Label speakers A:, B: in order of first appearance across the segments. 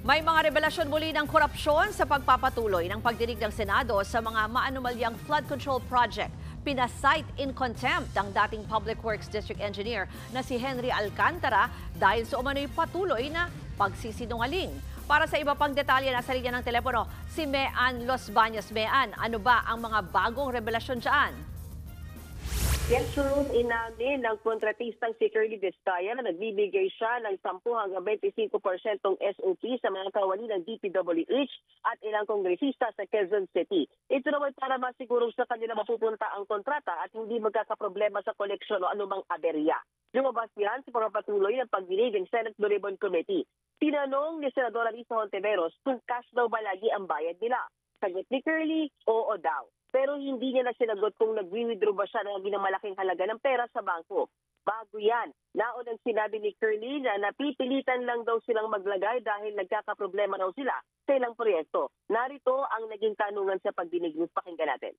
A: May mga revelasyon muli ng korupsyon sa pagpapatuloy ng pagdinig ng Senado sa mga maanumalyang flood control project. Pinasight in contempt ang dating Public Works District Engineer na si Henry Alcantara dahil sa umano'y patuloy na pagsisinungaling. Para sa iba pang detalye, nasa linya ng telepono si Mean Los Baños. Mean, ano ba ang mga bagong revelasyon dyan?
B: Yes, Ruth, inamin ng kontratistang si Curly Vizcaya na nagbibigay siya ng 10 hanggang 25% SOP sa mga kawani ng DPWH at ilang kongresista sa Quezon City. Ito naman para masigurong sa kanila mapupunta ang kontrata at hindi magkakaproblema sa koleksyon o anumang aberya. Lumabas yan sa pagpapatuloy ng pagdinig ng Senate Blue Ribbon Committee. Tinanong ni Senadora Risa Hontiveros kung cash daw ba lagi ang bayad nila. Sagot ni Curly, oo daw. Pero hindi niya na sinagot kung nag-withdraw ba siya ng malaking halaga ng pera sa bangko. Bago yan, naunang sinabi ni Curly na napipilitan lang daw silang maglagay dahil nagkakaproblema raw sila sa ilang proyekto. Narito ang naging tanungan sa pagdinig. Pakinggan natin.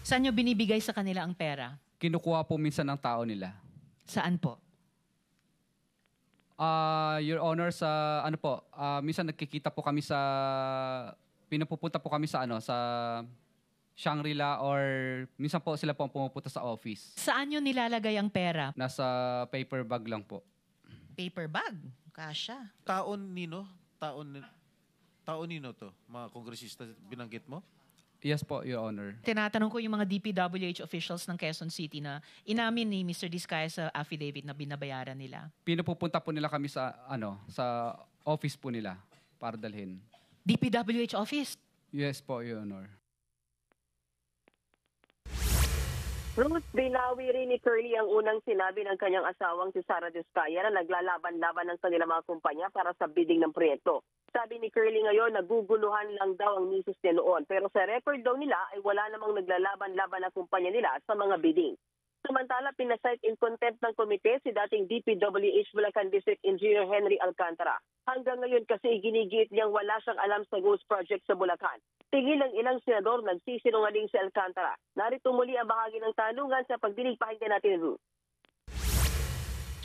C: Saan nyo binibigay sa kanila ang pera?
D: Kinukuha po minsan ng tao nila.
C: Saan po?
D: Your Honor, sa minsan nagkikita po kami sa pinapupunta po kami sa sa Shangri-La or minsan po sila po ang pumupunta sa office.
C: Saan nyo nilalagay ang pera?
D: Nasa paper bag lang po.
C: Paper bag? Kasya.
E: Taon nino to, mga kongresista binanggit mo?
D: Yes po, Your Honor.
C: Tinatanong ko yung mga DPWH officials ng Quezon City na inamin ni Mr. Vizcaya sa affidavit na binabayaran nila.
D: Pinupupunta po nila kami sa sa office po nila para dalhin.
C: DPWH office?
D: Yes po, Your Honor.
B: Ruth, binawi rin ni Curly ang unang sinabi ng kanyang asawang si Sara Vizcaya na naglalaban-laban ng kanilang mga kumpanya para sa bidding ng proyekto. Sabi ni Curly ngayon, naguguluhan lang daw ang misis niya noon. Pero sa record daw nila ay wala namang naglalaban-laban na kumpanya nila sa mga bidding. Samantala, pinasight in contempt ng komite si dating DPWH Bulacan District Engineer Henry Alcantara. Hanggang ngayon kasi ginigit niyang wala siyang alam sa ghost project sa Bulacan. Tingin ng ilang senador nagsisinungaling si Alcantara. Narito muli ang bahagi ng tanungan sa pagdinig. Pakinggan natin, Ruth.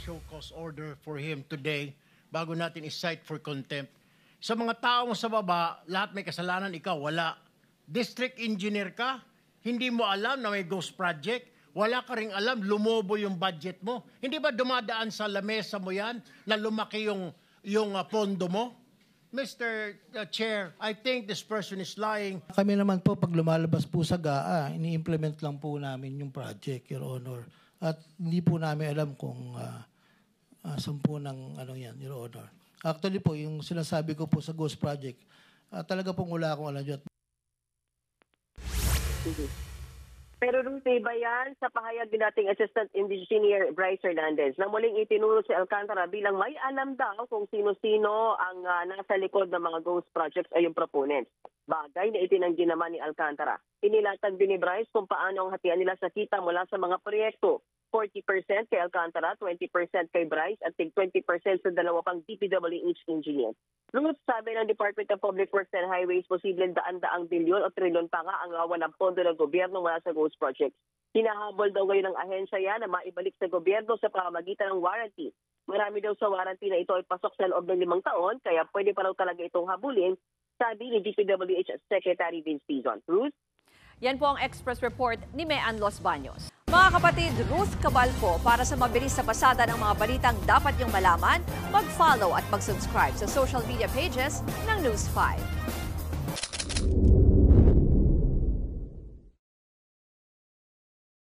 F: Show cause order for him today bago natin i-cite for contempt. Sa mga taong sa baba, lahat may kasalanan, ikaw wala. District engineer ka, hindi mo alam na may ghost project. Wala ka ring alam, lumobo yung budget mo. Hindi ba dumadaan sa lamesa mo yan na lumaki yung pondo mo? Mr. Chair, I think this person is lying.
G: Kami naman po, pag lumalabas po sa GAA, ini-implement lang po namin yung project, Your Honor. At hindi po namin alam kung saan po ng yan, Your Honor. Actually po, yung sinasabi ko po sa Ghost Project, talaga pong wala akong alam dyan.
B: Pero Ruth, iba yan sa pahayag din nating Assistant Engineer Bryce Hernandez na muling itinuro si Alcantara bilang may alam daw kung sino-sino ang nasa likod ng mga ghost projects ay yung proponents. Bagay na itinanggi naman ni Alcantara. Inilatag din ni Bryce kung paano ang hatian nila sa kita mula sa mga proyekto. 40% kay Alcantara, 20% kay Bryce at 20% sa dalawa pang DPWH engineer. Ruth, sabi ng Department of Public Works and Highways, posibleng daan-daang bilyon o trilyon pa nga ang awan ng pondo ng gobyerno mula sa ghost projects. Hinahabol daw ngayon ng ahensya yan na maibalik sa gobyerno sa pamamagitan ng warranty. Marami daw sa warranty na ito ay pasok sa loob ng 5 taon, kaya pwede pa raw talaga itong habulin, sabi ni DPWH Secretary Vince Tizon. Ruth?
A: Yan po ang Express Report ni Mean Los Baños. Mga kapatid, Ruth Cabal po para sa mabilis na pasada ng mga balitang dapat niyong malaman, mag-follow at mag-subscribe sa social media pages ng News 5.